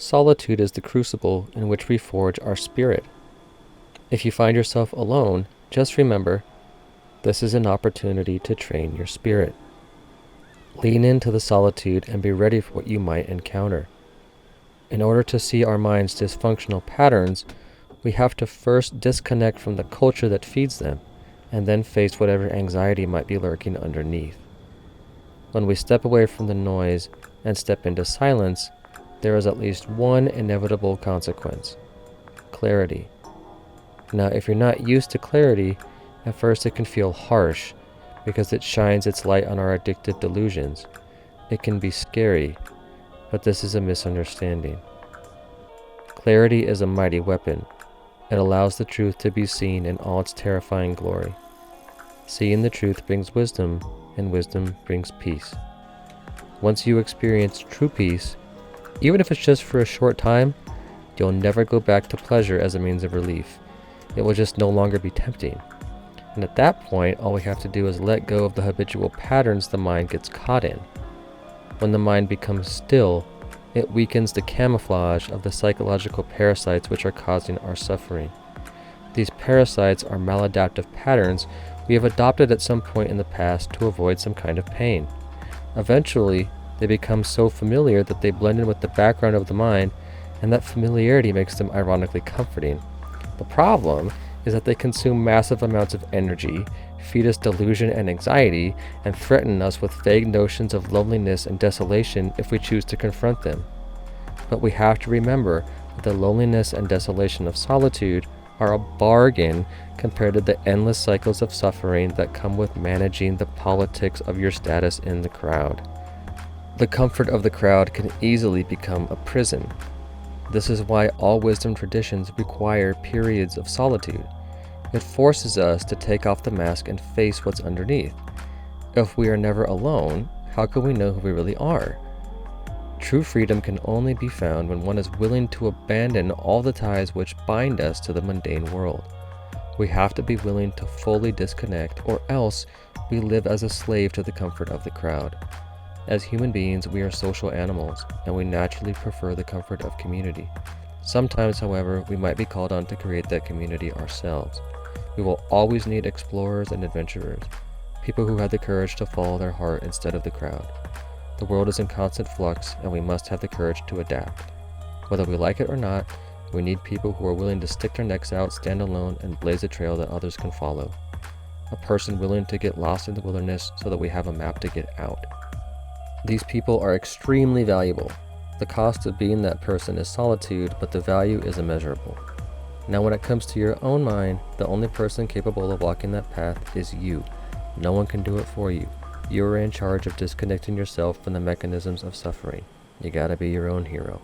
Solitude is the crucible in which we forge our spirit. If you find yourself alone, just remember, this is an opportunity to train your spirit. Lean into the solitude and be ready for what you might encounter. In order to see our mind's dysfunctional patterns, we have to first disconnect from the culture that feeds them, and then face whatever anxiety might be lurking underneath. When we step away from the noise and step into silence, there is at least one inevitable consequence: clarity. Now, if you're not used to clarity, at first it can feel harsh because it shines its light on our addictive delusions. It can be scary, but this is a misunderstanding. Clarity is a mighty weapon. It allows the truth to be seen in all its terrifying glory. Seeing the truth brings wisdom, and wisdom brings peace. Once you experience true peace, even if it's just for a short time, you'll never go back to pleasure as a means of relief. It will just no longer be tempting. And at that point, all we have to do is let go of the habitual patterns the mind gets caught in. When the mind becomes still, it weakens the camouflage of the psychological parasites which are causing our suffering. These parasites are maladaptive patterns we have adopted at some point in the past to avoid some kind of pain. Eventually, they become so familiar that they blend in with the background of the mind, and that familiarity makes them ironically comforting. The problem is that they consume massive amounts of energy, feed us delusion and anxiety, and threaten us with vague notions of loneliness and desolation if we choose to confront them. But we have to remember that the loneliness and desolation of solitude are a bargain compared to the endless cycles of suffering that come with managing the politics of your status in the crowd. The comfort of the crowd can easily become a prison. This is why all wisdom traditions require periods of solitude. It forces us to take off the mask and face what's underneath. If we are never alone, how can we know who we really are? True freedom can only be found when one is willing to abandon all the ties which bind us to the mundane world. We have to be willing to fully disconnect, or else we live as a slave to the comfort of the crowd. As human beings, we are social animals, and we naturally prefer the comfort of community. Sometimes, however, we might be called on to create that community ourselves. We will always need explorers and adventurers, people who have the courage to follow their heart instead of the crowd. The world is in constant flux, and we must have the courage to adapt. Whether we like it or not, we need people who are willing to stick their necks out, stand alone, and blaze a trail that others can follow. A person willing to get lost in the wilderness so that we have a map to get out. These people are extremely valuable. The cost of being that person is solitude, but the value is immeasurable. Now, when it comes to your own mind, the only person capable of walking that path is you. No one can do it for you. You are in charge of disconnecting yourself from the mechanisms of suffering. You gotta be your own hero.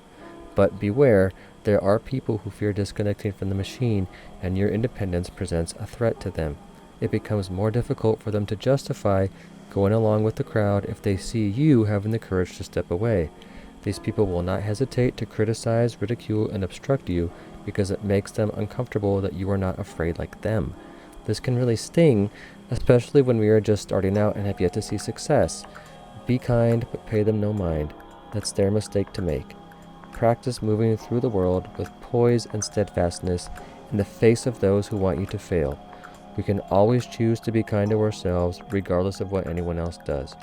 But beware, there are people who fear disconnecting from the machine, and your independence presents a threat to them. It becomes more difficult for them to justify going along with the crowd if they see you having the courage to step away. These people will not hesitate to criticize, ridicule, and obstruct you because it makes them uncomfortable that you are not afraid like them. This can really sting, especially when we are just starting out and have yet to see success. Be kind, but pay them no mind. That's their mistake to make. Practice moving through the world with poise and steadfastness in the face of those who want you to fail. We can always choose to be kind to ourselves, regardless of what anyone else does.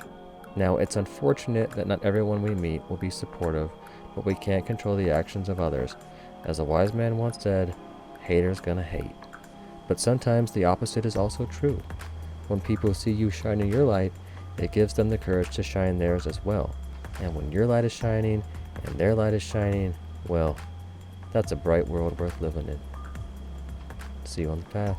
Now, it's unfortunate that not everyone we meet will be supportive, but we can't control the actions of others. As a wise man once said, haters gonna hate. But sometimes the opposite is also true. When people see you shining your light, it gives them the courage to shine theirs as well. And when your light is shining and their light is shining, well, that's a bright world worth living in. See you on the path.